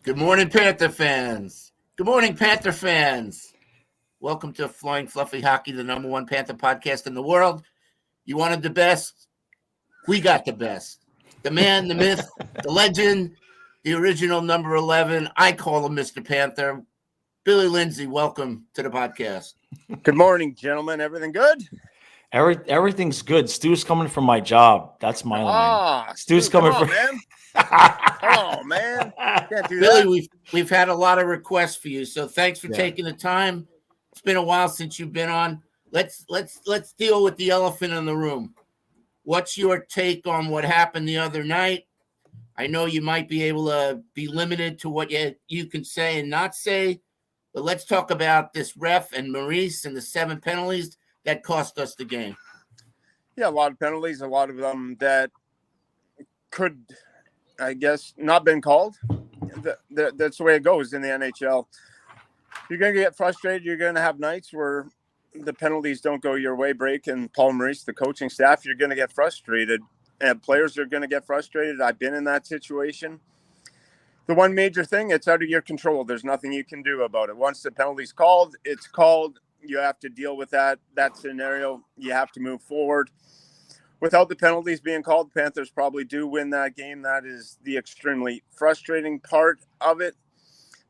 Good morning, Panther fans. Good morning, Panther fans. Welcome to Flying Fluffy Hockey, the number one Panther podcast in the world. You wanted the best? We got the best. The man, the myth, the legend, the original number 11. I call him Mr. Panther. Billy Lindsay, welcome to the podcast. Good morning, gentlemen. Everything good? Everything's good. Stu's coming from my job. That's my line. Stu's coming from man. Oh man, can't do Billy, that. we've had a lot of requests for you, so thanks for taking the time. It's been a while since you've been on. Let's deal with the elephant in the room. What's your take on what happened the other night? I know you might be able to be limited to what you can say and not say, but let's talk about this ref and Maurice and the 7 penalties that cost us the game. Yeah, a lot of penalties, a lot of them that could, I guess, not been called. That's the way it goes in the NHL. You're going to get frustrated. You're going to have nights where the penalties don't go your way. Break and Paul Maurice, the coaching staff, you're going to get frustrated. And players are going to get frustrated. I've been in that situation. The one major thing, it's out of your control. There's nothing you can do about it. Once the penalty's called, it's called. You have to deal with that scenario. You have to move forward. Without the penalties being called, the Panthers probably do win that game. That is the extremely frustrating part of it.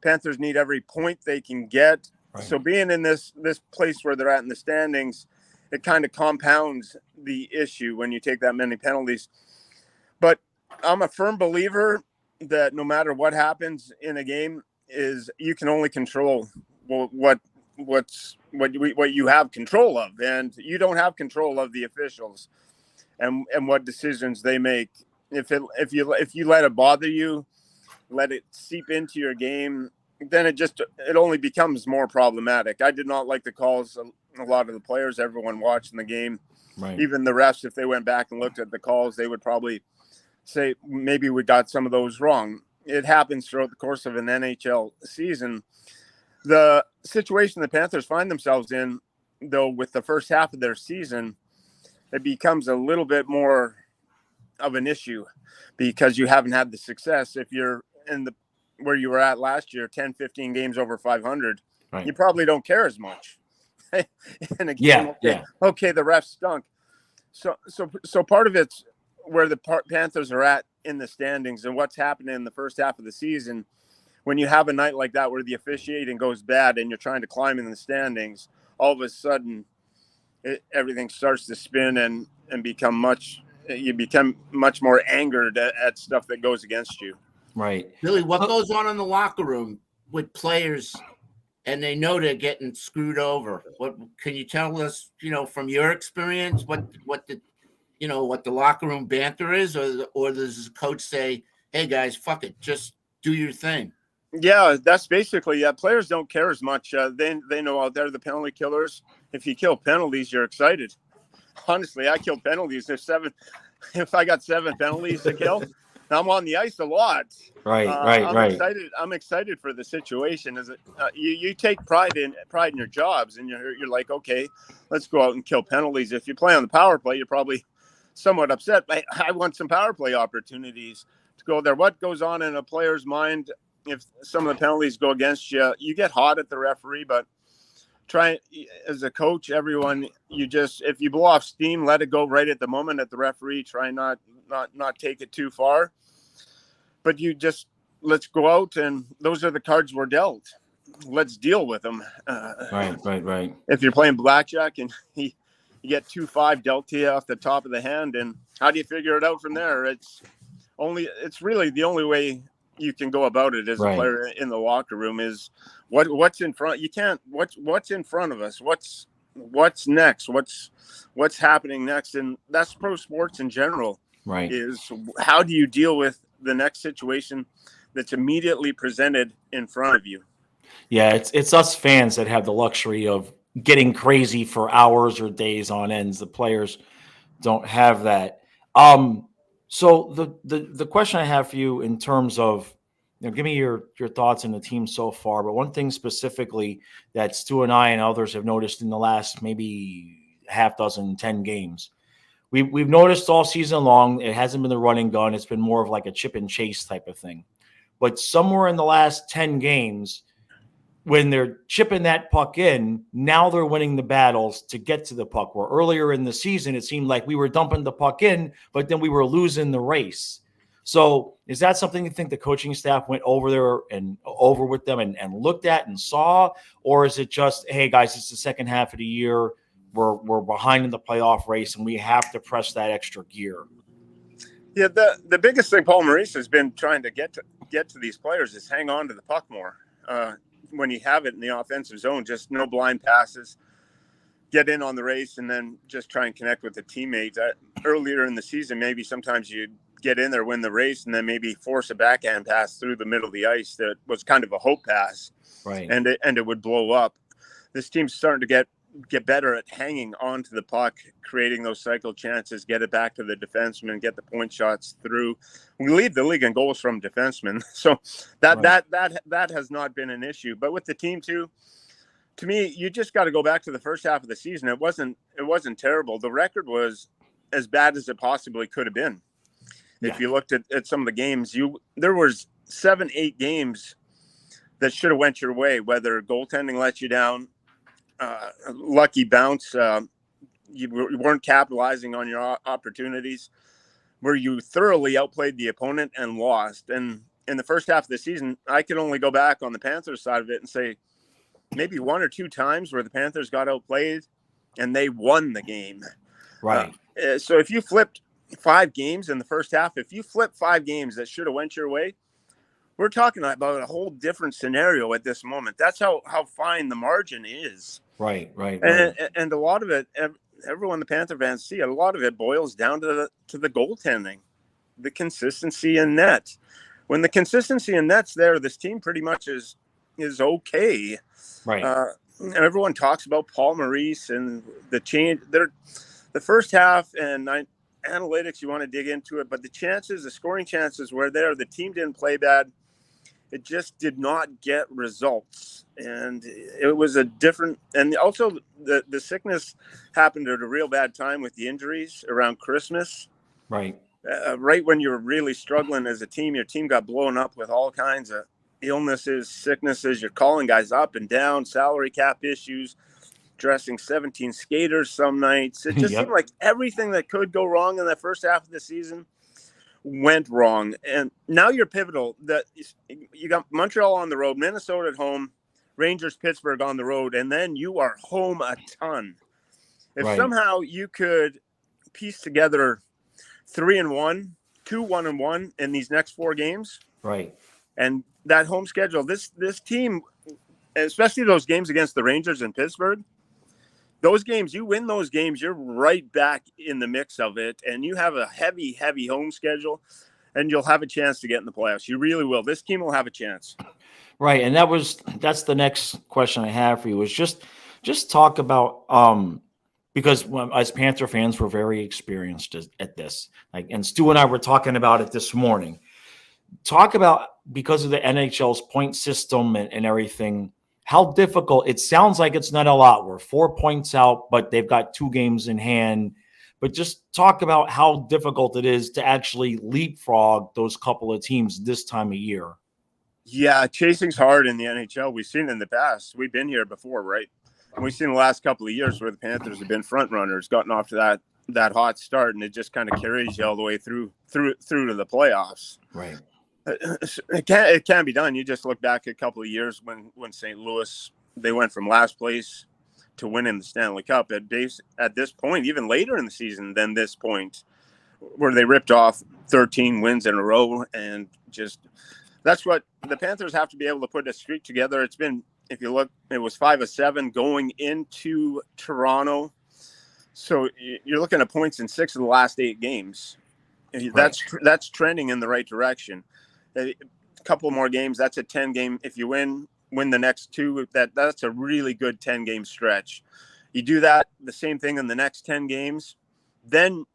Panthers need every point they can get. Right. So being in this place where they're at in the standings, it kind of compounds the issue when you take that many penalties. But I'm a firm believer that no matter what happens in a game, is you can only control what you have control of, and you don't have control of the officials and what decisions they make. If you let it bother you, let it seep into your game, then it only becomes more problematic. I did not like the calls. A lot of the players, everyone watching the game, right. Even the refs, if they went back and looked at the calls, they would probably say maybe we got some of those wrong. It happens throughout the course of an NHL season. The situation the Panthers find themselves in, though, with the first half of their season, it becomes a little bit more of an issue because you haven't had the success. If you're in where you were at last year, 10, 15 games over 500, right. You probably don't care as much. In a game, okay, the refs stunk. So part of it's where the Panthers are at in the standings and what's happening in the first half of the season. When you have a night like that where the officiating goes bad and you're trying to climb in the standings, all of a sudden everything starts to spin and become much more angered at stuff that goes against you. Right. Billy, what goes on in the locker room with players and they know they're getting screwed over? What can you tell us, from your experience, what the locker room banter is, or does the coach say, hey guys, fuck it, just do your thing? Yeah, that's basically, players don't care as much. They know out there the penalty killers. If you kill penalties, you're excited. Honestly, I kill penalties. If I got 7 penalties to kill, I'm on the ice a lot. Right. I'm excited for the situation. You take pride in your jobs, and you're like, okay, let's go out and kill penalties. If you play on the power play, you're probably somewhat upset. I want some power play opportunities to go there. What goes on in a player's mind? If some of the penalties go against you, you get hot at the referee, but try as a coach, everyone, if you blow off steam, let it go right at the moment at the referee. Try not take it too far, but let's go out, and those are the cards we're dealt. Let's deal with them. Right. If you're playing blackjack and you get 2-5 dealt to you off the top of the hand, and how do you figure it out from there? It's really the only way you can go about it as a player in the locker room is what's in front. You can't what's in front of us. What's next? What's happening next? And that's pro sports in general. Right. Is how do you deal with the next situation that's immediately presented in front of you? Yeah, it's us fans that have the luxury of getting crazy for hours or days on ends. The players don't have that. So the question I have for you in terms of, give me your thoughts on the team so far. But one thing specifically that Stu and I and others have noticed in the last maybe half dozen, 10 games, we've noticed all season long, it hasn't been the run and gun. It's been more of like a chip and chase type of thing. but somewhere in the last 10 games, when they're chipping that puck in, now they're winning the battles to get to the puck. Where earlier in the season, it seemed like we were dumping the puck in, but then we were losing the race. So is that something you think the coaching staff went over there and over with them and looked at and saw? Or is it just, hey, guys, it's the second half of the year. We're behind in the playoff race, and we have to press that extra gear? Yeah, the biggest thing Paul Maurice has been trying to get to these players is hang on to the puck more. When you have it in the offensive zone, just no blind passes, get in on the race, and then just try and connect with the teammates. Earlier in the season, maybe sometimes you'd get in there, win the race, and then maybe force a backhand pass through the middle of the ice that was kind of a hope pass, right? And it would blow up. This team's starting to get better at hanging on to the puck, creating those cycle chances, get it back to the defenseman, get the point shots through. We lead the league in goals from defensemen, so that has not been an issue. But with the team too, to me, you just got to go back to the first half of the season. It wasn't terrible. The record was as bad as it possibly could have been. If you looked at some of the games, there was 7-8 games that should have went your way, whether goaltending let you down, lucky bounce, you weren't capitalizing on your opportunities, where you thoroughly outplayed the opponent and lost. And in the first half of the season, I can only go back on the Panthers side of it and say maybe one or two times where the Panthers got outplayed and they won the game. Right. So if you flipped 5 games in the first half, if you flip 5 games that should have went your way, we're talking about a whole different scenario at this moment. That's how fine the margin is. Right. And a lot of it, everyone the Panther fans see, a lot of it boils down to the goaltending, the consistency in net. When the consistency in net's there, this team pretty much is okay. Right. Everyone talks about Paul Maurice and the change. The first half and analytics, you want to dig into it, but the scoring chances were there. The team didn't play bad. It just did not get results. And it was and also the sickness happened at a real bad time with the injuries around Christmas. Right. Right when you were really struggling as a team, your team got blown up with all kinds of illnesses, sicknesses. You're calling guys up and down, salary cap issues, dressing 17 skaters some nights. It just seemed like everything that could go wrong in that first half of the season went wrong. And now you're pivotal. That you got Montreal on the road, Minnesota at home, Rangers, Pittsburgh on the road, and then you are home a ton. If somehow you could piece together 3-1, 2-1-1 in these next 4 games, right, and that home schedule, this team, especially those games against the Rangers and Pittsburgh, those games, you win those games, you're right back in the mix of it, and you have a heavy, heavy home schedule, and you'll have a chance to get in the playoffs. You really will. This team will have a chance. Right, and that's the next question I have for you is just talk about because as Panther fans, we're very experienced at this. And Stu and I were talking about it this morning. Talk about, because of the NHL's point system and everything, how difficult it sounds. Like it's not a lot. We're 4 points out, but they've got 2 games in hand. But just talk about how difficult it is to actually leapfrog those couple of teams this time of year. Yeah, chasing's hard in the NHL. We've seen it in the past. We've been here before, right? And we've seen the last couple of years where the Panthers have been front runners, gotten off to that hot start, and it just kind of carries you all the way through to the playoffs. Right. It can be done. You just look back a couple of years when St. Louis, they went from last place to winning the Stanley Cup at this point, even later in the season than this point, where they ripped off 13 wins in a row. And just, that's what the Panthers have to be able to put a streak together. It's been, if you look, it was 5 of 7 going into Toronto. So you're looking at points in 6 of the last 8 games. That's trending in the right direction. A couple more games, that's a 10-game. If you win the next 2, that's a really good 10-game stretch. You do that, the same thing in the next 10 games, then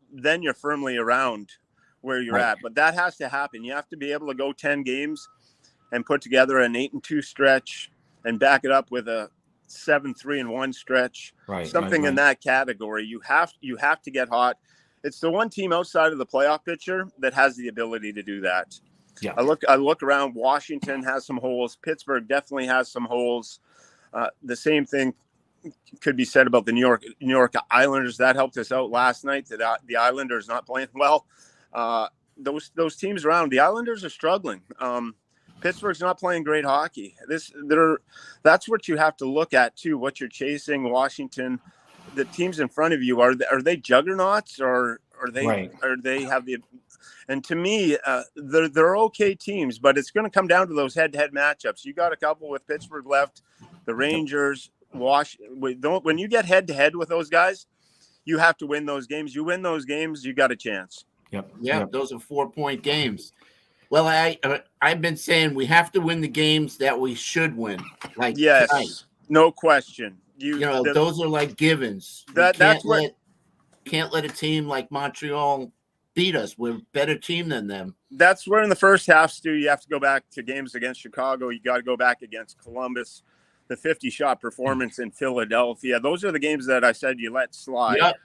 you're firmly around where you're at. But that has to happen. You have to be able to go 10 games and put together an 8-2 stretch and back it up with a 7-3-1 stretch. Something in that category. You have to get hot. It's the one team outside of the playoff picture that has the ability to do that. Yeah. I look around. Washington has some holes. Pittsburgh definitely has some holes. The same thing could be said about the New York Islanders. That helped us out last night. The Islanders not playing well. Those teams around the Islanders are struggling. Pittsburgh's not playing great hockey. That's what you have to look at too. What you're chasing, Washington, the teams in front of you, are they juggernauts, or are they Right. or they have the? And to me, they're okay teams, but it's going to come down to those head-to-head matchups. You got a couple with Pittsburgh left, the Rangers, when you get head-to-head with those guys, you have to win those games. You win those games, you got a chance. Yep. Those are 4-point games. Well, I've been saying we have to win the games that we should win. Like yes, tonight. No question. Those are like givens. Can't let a team like Montreal beat us. We're a better team than them. That's where in the first half, Stu, you have to go back to games against Chicago. You got to go back against Columbus, the 50-shot performance in Philadelphia. Those are the games that I said you let slide. Yep.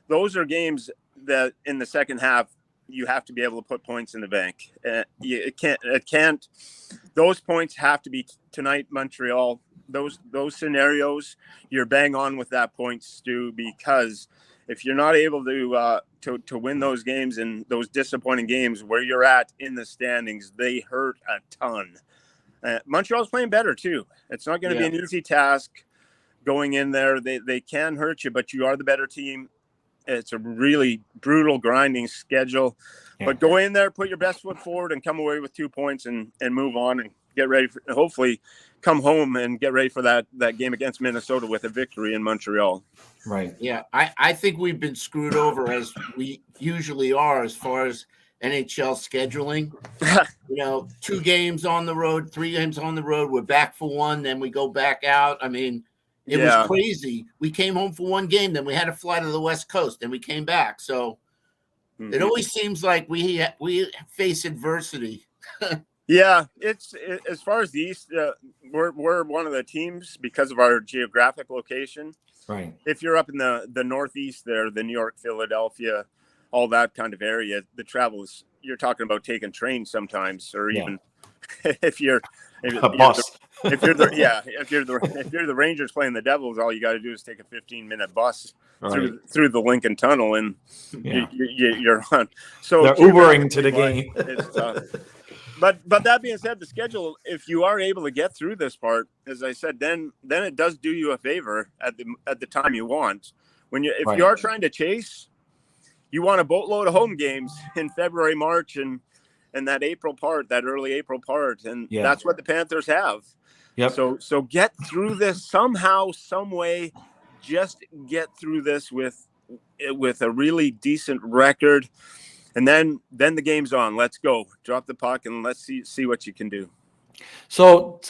Those are games that in the second half you have to be able to put points in the bank. It can't. Those points have to be tonight, Montreal. Those scenarios, you're bang on with that point, Stu, because if you're not able to win those games and those disappointing games where you're at in the standings, they hurt a ton. Montreal's playing better too. It's not going to be an easy task going in there. They can hurt you, but you are the better team. It's a really brutal, grinding schedule. Yeah. But go in there, put your best foot forward, and come away with 2 points and move on and get ready for, hopefully come home and get ready for that game against Minnesota with a victory in Montreal. Right. Yeah, I think we've been screwed over as we usually are as far as NHL scheduling. 2 games on the road, 3 games on the road. We're back for one, then we go back out. I mean, it was crazy. We came home for 1 game, then we had to fly to the West Coast, and we came back. So it always seems like we face adversity. Yeah, it's as far as the East, we're one of the teams because of our geographic location. Right. If you're up in the Northeast there, the New York, Philadelphia, all that kind of area, the travel is, you're talking about taking trains sometimes, or even if you're a bus. If you're the Rangers playing the Devils, all you got to do is take a 15-minute bus through the Lincoln Tunnel, and you're on. So they're Ubering to the game. It's tough. But that being said, the schedule, if you are able to get through this part, as I said, then it does do you a favor at the time you want. If you are trying to chase, you want a boatload of home games in February, March, and that April part, that early April part, and that's what the Panthers have. Yep. So get through this somehow, some way. Just get through this with a really decent record. And then the game's on. Let's go. Drop the puck and let's see what you can do. So,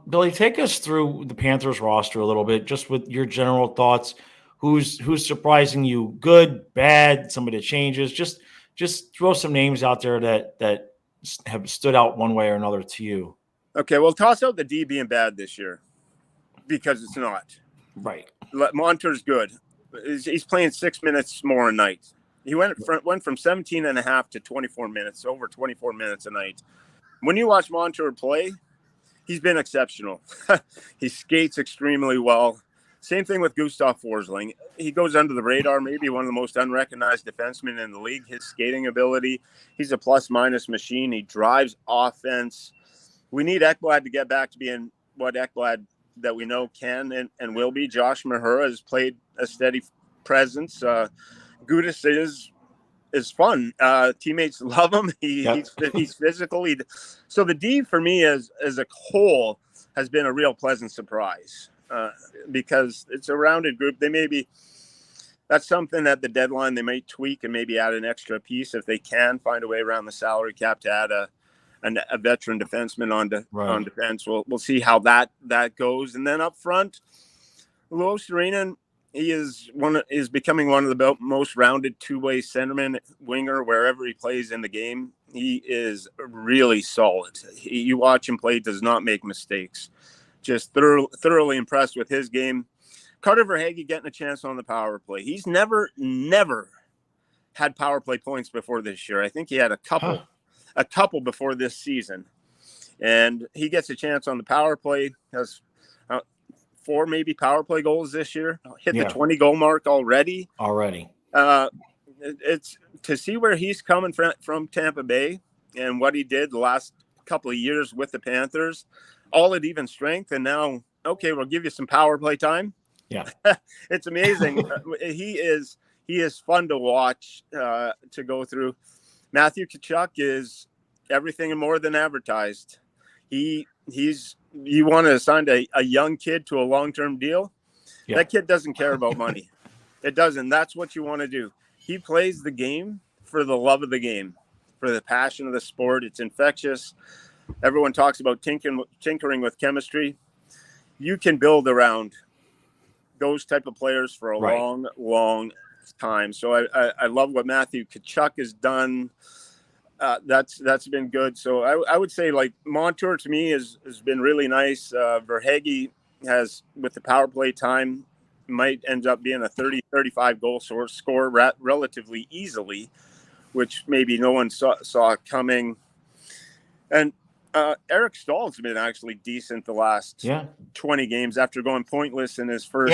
Billy, take us through the Panthers roster a little bit, just with your general thoughts. Who's surprising you? Good, bad, some of the changes. Just throw some names out there that have stood out one way or another to you. Okay, well, toss out the D being bad this year because it's not. Right. Monter's good. He's playing 6 minutes more a night. He went from 17 and a half to 24 minutes, over 24 minutes a night. When you watch Montour play, he's been exceptional. He skates extremely well. Same thing with Gustav Forsling. He goes under the radar, maybe one of the most unrecognized defensemen in the league. His skating ability, he's a plus-minus machine. He drives offense. We need Ekblad to get back to being what Ekblad that we know can and will be. Josh Mahura has played a steady presence. Gudis is fun. Teammates love him. He's physical. So the D for me as a whole has been a real pleasant surprise because it's a rounded group. That's something at the deadline they may tweak and maybe add an extra piece if they can find a way around the salary cap to add a veteran defenseman on defense. We'll see how that goes. And then up front, Luo Serena. He is becoming one of the most rounded two-way centerman winger wherever he plays in the game. He is really solid. You watch him play, does not make mistakes. Just thoroughly impressed with his game. Carter Verhaeghe getting a chance on the power play. He's never had power play points before this year. I think he had a couple. a couple before this season. And he gets a chance on the power play, has 4 maybe power play goals this year, hit the 20 goal mark already. It's to see where he's coming from Tampa Bay and what he did the last couple of years with the Panthers, all at even strength. And now, okay, we'll give you some power play time. Yeah. It's amazing. He is fun to watch, to go through. Matthew Tkachuk is everything and more than advertised. You want to assign a young kid to a long-term deal. Yeah. That kid doesn't care about money. It doesn't. That's what you want to do. He plays the game for the love of the game, for the passion of the sport. It's infectious. Everyone talks about tinkering with chemistry. You can build around those type of players for a long, long time. So I love what Matthew Tkachuk has done. That's been good. So I would say, like, Montour to me has been really nice. Verhaeghe has, with the power play time, might end up being a 30-35 goal score relatively easily, which maybe no one saw coming. And Eric Stahl's been actually decent the last 20 games after going pointless in his first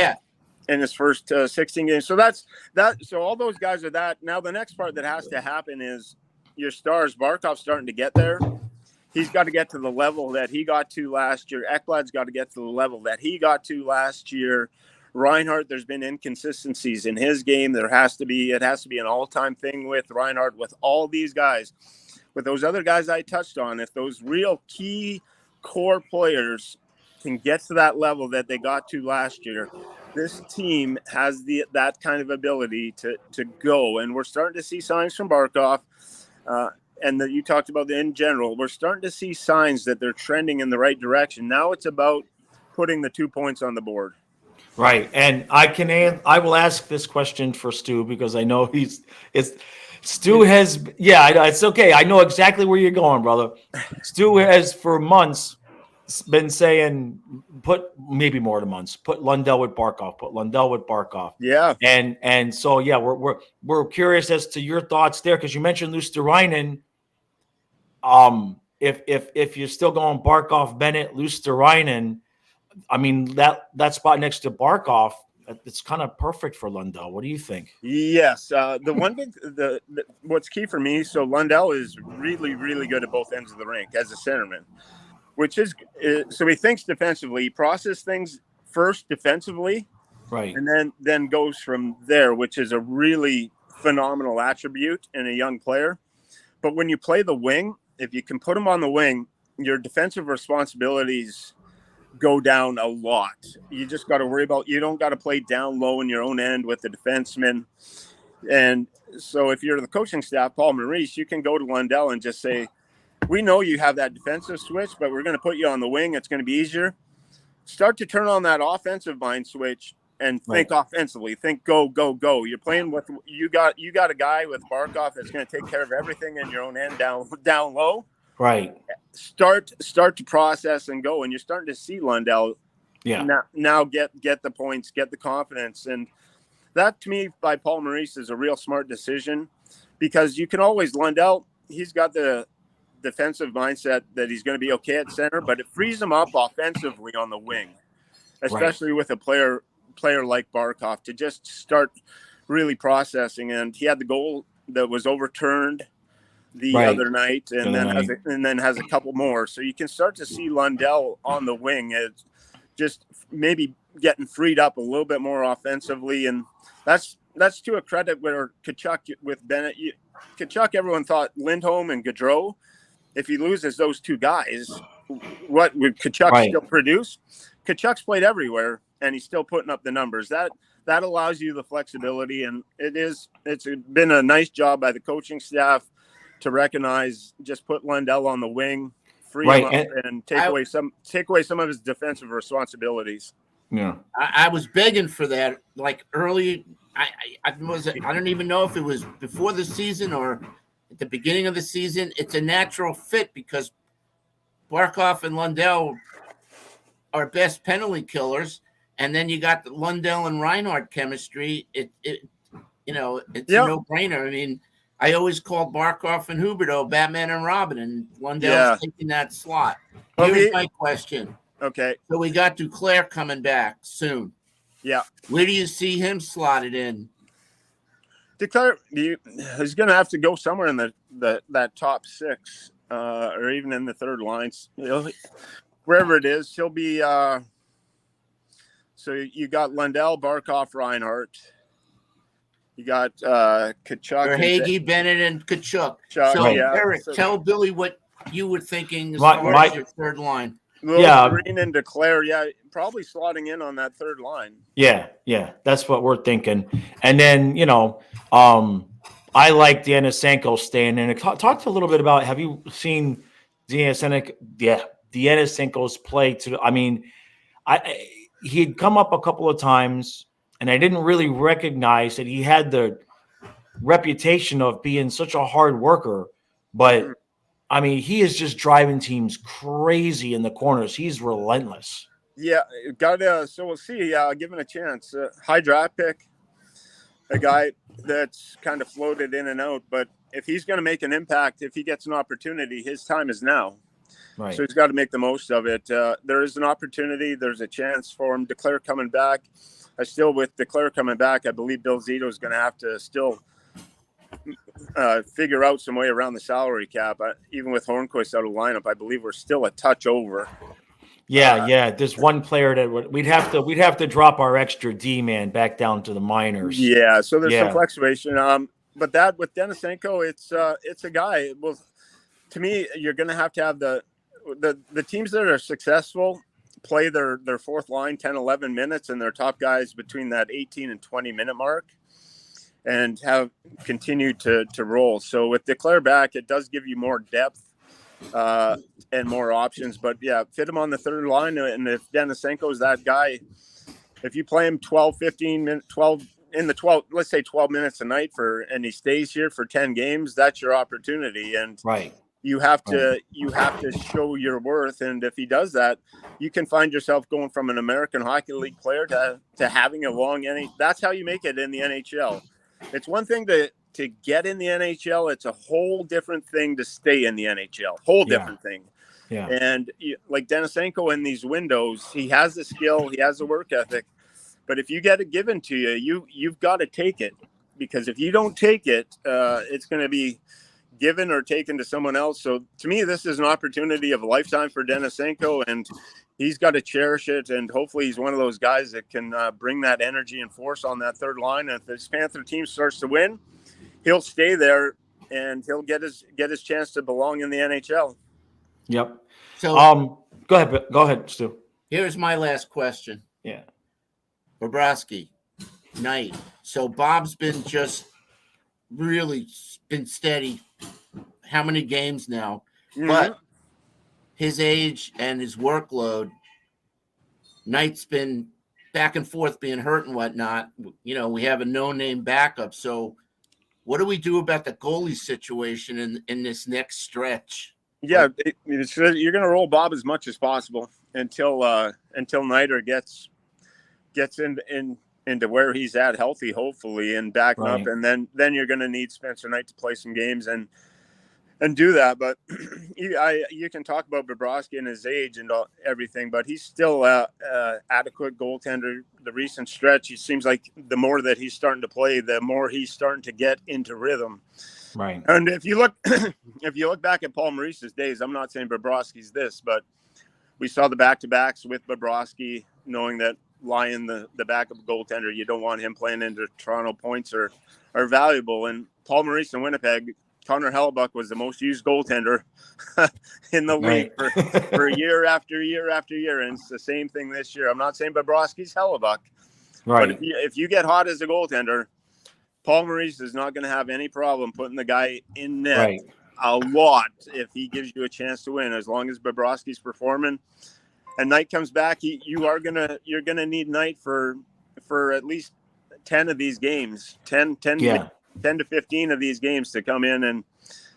16 games. So that's that. So all those guys are that. Now the next part that has to happen is your stars. Barkov's starting to get there. He's got to get to the level that he got to last year. Ekblad's got to get to the level that he got to last year. Reinhart, there's been inconsistencies in his game. It has to be an all-time thing with Reinhart, with all these guys. With those other guys I touched on, if those real key core players can get to that level that they got to last year, this team has that kind of ability to go. And we're starting to see signs from Barkov, and that you talked about in general. We're starting to see signs that they're trending in the right direction. Now it's about putting the 2 points on the board. Right. And I will ask this question for Stu, because I know Stu has, it's okay. I know exactly where you're going, brother. Stu has for months been saying, maybe more than months, put Lundell with Barkov. Yeah. And so, we're curious as to your thoughts there, because you mentioned Luosterainen. If you're still going Barkov, Bennett, Luosterainen, I mean, that spot next to Barkov, it's kind of perfect for Lundell. What do you think? Yes. What's key for me, so Lundell is really, really good at both ends of the rink as a centerman, which is so he thinks defensively. He processes things first defensively, right, and then goes from there, which is a really phenomenal attribute in a young player. But when you play the wing, if you can put him on the wing, your defensive responsibilities go down a lot. You just got to worry about, you don't got to play down low in your own end with the defenseman. And so if you're the coaching staff, Paul Maurice, you can go to Lundell and just say, we know you have that defensive switch, but we're going to put you on the wing. It's going to be easier. Start to turn on that offensive mind switch and think offensively. Think go, go, go. You're playing with, you got a guy with Barkov that's going to take care of everything in your own end down low. Right. Start to process and go, and you're starting to see Lundell now get the points, get the confidence. And that, to me, by Paul Maurice, is a real smart decision, because you can always, Lundell, he's got the defensive mindset that he's going to be okay at center, but it frees him up offensively on the wing, especially with a player like Barkov, to just start really processing. And he had the goal that was overturned the other night, and then has a couple more. So you can start to see Lundell on the wing as just maybe getting freed up a little bit more offensively, and that's to a credit where Tkachuk with Bennett. Tkachuk, everyone thought Lindholm and Gaudreau. If he loses those two guys, what would Tkachuk still produce? Tkachuk's played everywhere, and he's still putting up the numbers. That allows you the flexibility, and it's been a nice job by the coaching staff to recognize, just put Lundell on the wing, free him up, and take away some of his defensive responsibilities. Yeah, I was begging for that, like early. I don't even know if it was before the season or at the beginning of the season. It's a natural fit because Barkov and Lundell are best penalty killers, and then you got the Lundell and Reinhart chemistry. It's a no-brainer. I mean, I always called Barkov and Huberdeau Batman and Robin, and Lundell's taking that slot. Here's my question. Okay. So we got Duclair coming back soon. Yeah. Where do you see him slotted in? Duclair, he's going to have to go somewhere in that top 6, or even in the third lines. Wherever it is, he'll be. So you got Lundell, Barkov, Reinhart. You got Kachuk, Hagee, Bennett, and Kachuk. So Eric, tell Billy what you were thinking as far as your third line. Green and Duclair, probably slotting in on that third line. Yeah, that's what we're thinking. And then I like Denisenko staying in. Talk a little bit about. Have you seen Denisenko? Yeah, Denisenko's play. He'd come up a couple of times, and I didn't really recognize that he had the reputation of being such a hard worker, but he is just driving teams crazy in the corners. He's relentless. Yeah, so we'll see. Give him a chance. High draft pick, a guy that's kind of floated in and out. But if he's going to make an impact, if he gets an opportunity, his time is now. Right. So he's got to make the most of it. There is an opportunity. There's a chance for him. Duclair coming back. With Duclair coming back, I believe Bill Zito is going to have to still figure out some way around the salary cap. Even with Hornquist out of lineup, I believe we're still a touch over. Yeah. There's one player that we'd have to drop our extra D man back down to the minors. Yeah, so there's some fluctuation. But that with Denisenko, it's a guy. Well, to me, you're going to have the teams that are successful play their fourth line 10, 11 minutes, and their top guys between that 18 and 20 minute mark, and have continued to roll. So with Duclair back, it does give you more depth and more options. But fit him on the third line. And if Denisenko is that guy, if you play him 12, 15 minutes, 12 in the 12, let's say 12 minutes a night and he stays here for 10 games, that's your opportunity. And you have to show your worth. And if he does that, you can find yourself going from an American Hockey League player to having a long NHL. That's how you make it in the NHL. It's one thing to get in the NHL. It's a whole different thing to stay in the NHL. Whole different thing. Yeah. And like Denisenko in these windows, he has the skill, he has the work ethic. But if you get it given to you've got to take it. Because if you don't take it, it's going to be given or taken to someone else. So to me, this is an opportunity of a lifetime for Denisenko, and he's got to cherish it. And hopefully he's one of those guys that can bring that energy and force on that third line. And if this Panther team starts to win, he'll stay there and he'll get his chance to belong in the NHL. Yep. So go ahead, Stu. Here's my last question. Yeah. Bobrovsky, Knight. So Bob's been just really been steady. How many games now? Mm-hmm. But his age and his workload, Knight's been back and forth being hurt and whatnot. We have a no-name backup. So what do we do about the goalie situation in this next stretch? Yeah, you're going to roll Bob as much as possible until Nighter gets into where he's at healthy, hopefully, and backing up. And then you're going to need Spencer Knight to play some games and do that. But you can talk about Bobrovsky and his age and everything, but he's still adequate goaltender. The recent stretch, it seems like the more that he's starting to play, the more he's starting to get into rhythm. Right. And if you look back at Paul Maurice's days, I'm not saying Bobrovsky's this, but we saw the back-to-backs with Bobrovsky, knowing that Lyon, the backup goaltender, you don't want him playing into Toronto points are valuable. And Paul Maurice in Winnipeg, Connor Hellebuck was the most used goaltender in the league for year after year after year. And it's the same thing this year. I'm not saying Bobrovsky's Hellebuck, but if you get hot as a goaltender, Paul Maurice is not going to have any problem putting the guy in net a lot if he gives you a chance to win, as long as Bobrovsky's performing. And Knight comes back, you're gonna need Knight for at least 10 of these games, 10 to 15 of these games to come in and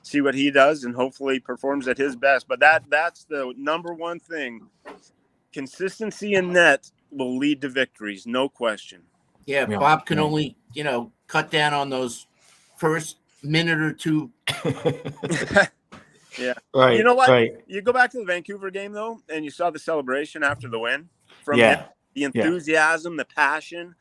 see what he does, and hopefully performs at his best. But that's the number one thing. Consistency in net will lead to victories, no question. Yeah, Bob can only cut down on those first minute or two. Yeah. Right. You know what? Right. You go back to the Vancouver game, though, and you saw the celebration after the win from him. Yeah. The enthusiasm, the passion,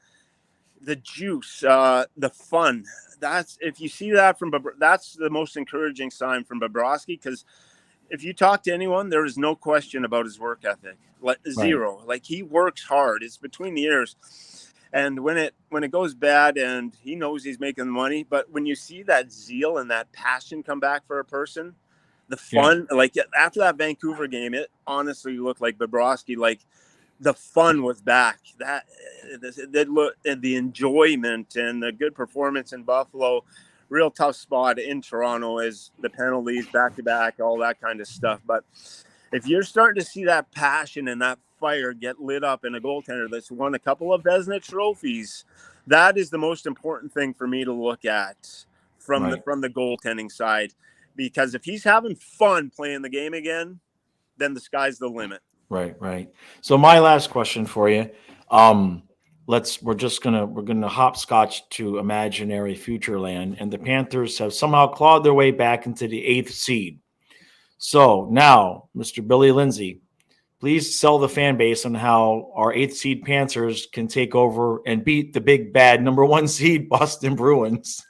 the juice, the fun. That's if you see that that's the most encouraging sign from Bobrovsky, because if you talk to anyone, there is no question about his work ethic. Like zero. Right. Like he works hard. It's between the ears. And when it goes bad, and he knows he's making money, but when you see that zeal and that passion come back for a person, the fun, like after that Vancouver game, it honestly looked like Bobrovsky, like the fun was back. The enjoyment and the good performance in Buffalo. Real tough spot in Toronto as the penalties back to back, all that kind of stuff. But if you're starting to see that passion and that fire get lit up in a goaltender that's won a couple of Vezina trophies, that is the most important thing for me to look at from the goaltending side. Because if he's having fun playing the game again, then the sky's the limit. Right. So my last question for you, we're gonna hopscotch to imaginary future land, and the Panthers have somehow clawed their way back into the 8th seed. So now, Mr. Billy Lindsay, please sell the fan base on how our 8th seed Panthers can take over and beat the big bad number 1 seed Boston Bruins.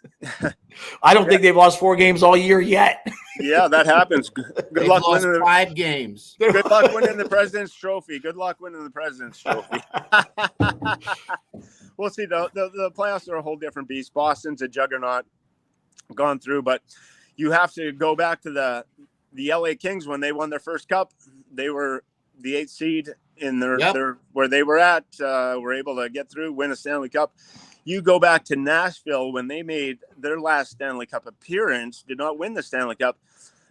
I don't think they've lost 4 games all year yet. Yeah, that happens. Good luck winning 5 games. Good luck winning the President's Trophy. Good luck winning the President's Trophy. We'll see, though. The playoffs are a whole different beast. Boston's a juggernaut gone through, but you have to go back to the LA Kings when they won their first cup. They were the 8th seed in their where they were at, were able to get through, win a Stanley Cup. You go back to Nashville when they made their last Stanley Cup appearance, did not win the Stanley Cup.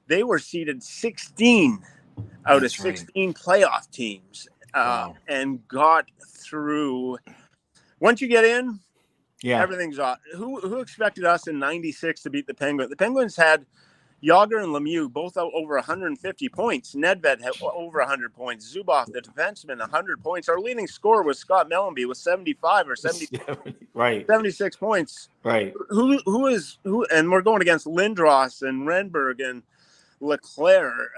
They were seeded 16 out of 16 playoff teams and got through. Once you get in, everything's off. Who expected us in 96 to beat the Penguins? The Penguins had Yager and Lemieux both out over 150 points. Nedved had over 100 points. Zubov, the defenseman, 100 points. Our leading scorer was Scott Mellenby with 75 or 70, 76 points. Right. Who? And we're going against Lindros and Renberg and Leclerc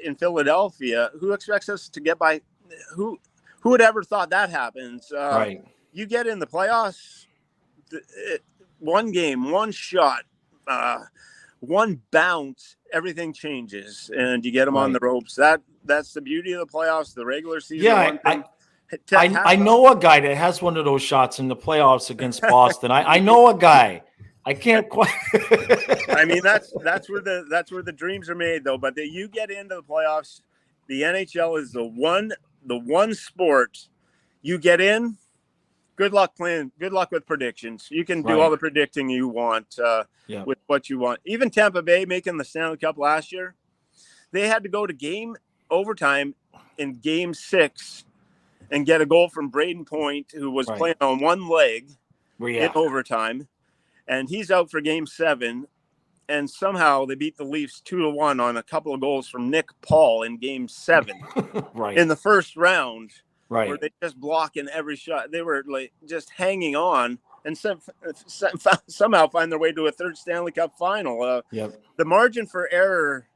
in Philadelphia. Who expects us to get by? Who would ever thought that happens? You get in the playoffs, one game, one shot, one bounce, everything changes, and you get them on the ropes. That's the beauty of the playoffs, the regular season. Yeah, I know a guy that has one of those shots in the playoffs against Boston. I know a guy. I can't quite. I mean, that's where the dreams are made, though. But you get into the playoffs, the NHL is the one sport you get in. Good luck playing. Good luck with predictions. You can do all the predicting you want with what you want. Even Tampa Bay making the Stanley Cup last year, they had to go to game overtime in Game 6 and get a goal from Braden Point, who was playing on one leg in overtime, and he's out for Game 7. And somehow they beat the Leafs 2-1 on a couple of goals from Nick Paul in Game 7 in the first round. Where they just blocking every shot. They were like just hanging on and somehow find their way to a 3rd Stanley Cup final. The margin for error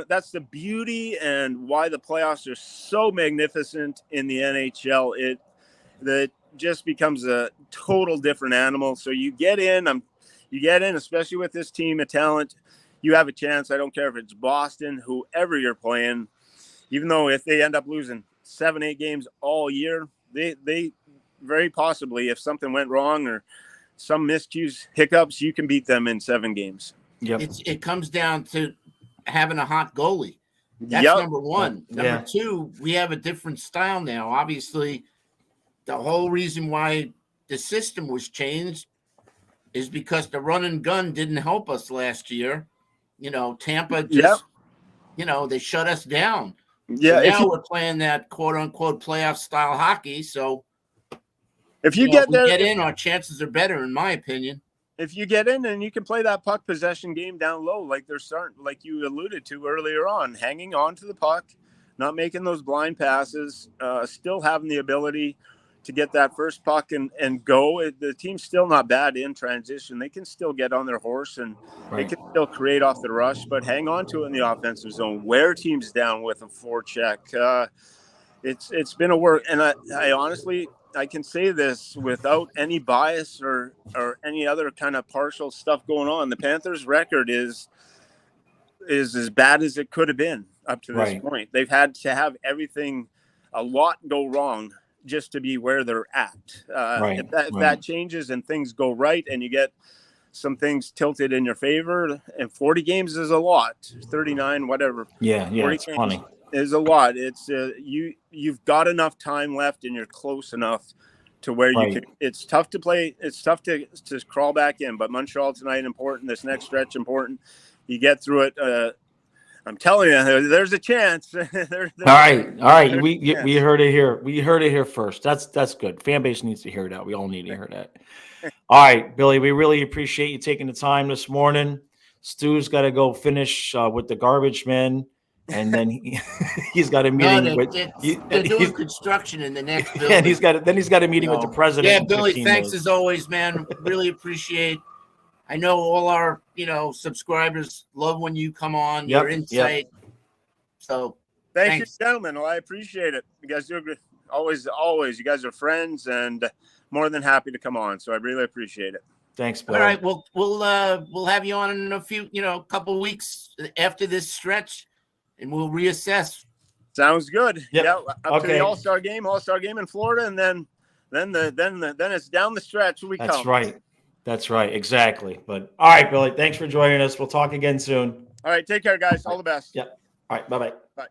that's the beauty and why the playoffs are so magnificent in the NHL. That just becomes a total different animal. So you get in, especially with this team of talent, you have a chance. I don't care if it's Boston, whoever you're playing, even though if they end up losing 7-8 games all year, they very possibly, if something went wrong or some miscues, hiccups, you can beat them in 7 games. It comes down to having a hot goalie. That's number one. Number two, we have a different style now. Obviously, the whole reason why the system was changed is because the run and gun didn't help us last year. Tampa just, they shut us down. So now we're playing that quote unquote playoff style hockey. So if you get in, our chances are better, in my opinion. If you get in and you can play that puck possession game down low, like you alluded to earlier on, hanging on to the puck, not making those blind passes, still having the ability to get that first puck and go. The team's still not bad in transition. They can still get on their horse and they can still create off the rush, but hang on to it in the offensive zone. Wear teams down with a forecheck. It's been a work, and I honestly, I can say this without any bias or any other kind of partial stuff going on. The Panthers' record is as bad as it could have been up to this point. They've had to have everything, a lot go wrong just to be where they're at. If that changes and things go right and you get some things tilted in your favor, and 40 games is a lot, 39, whatever. Yeah, it's funny. Is a lot. It's you've got enough time left and you're close enough to where you can. It's tough to play. It's tough to crawl back in, but Montreal tonight important. This next stretch important. You get through it. I'm telling you, there's a chance. All right. We heard it here. We heard it here first. That's good. Fan base needs to hear that. We all need to hear that. All right, Billy. We really appreciate you taking the time this morning. Stu's got to go finish with the garbage men. And then he's got a meeting they're doing construction in the next building. And he's got a meeting with the president. Yeah, Billy, thanks as always, man. Really appreciate. I know all our subscribers love when you come on. Your insight. So thank you, gentlemen. Well, I appreciate it. You guys do always. You guys are friends, and more than happy to come on. So I really appreciate it. Thanks, Billy. All right, we'll have you on in a few, couple of weeks after this stretch. And we'll reassess. Sounds good. Yep. Yeah, up to the All-Star game in Florida, and then it's down the stretch. That's right. Exactly. But all right, Billy. Thanks for joining us. We'll talk again soon. All right. Take care, guys. All the best. Yep. All right. Bye-bye. Bye.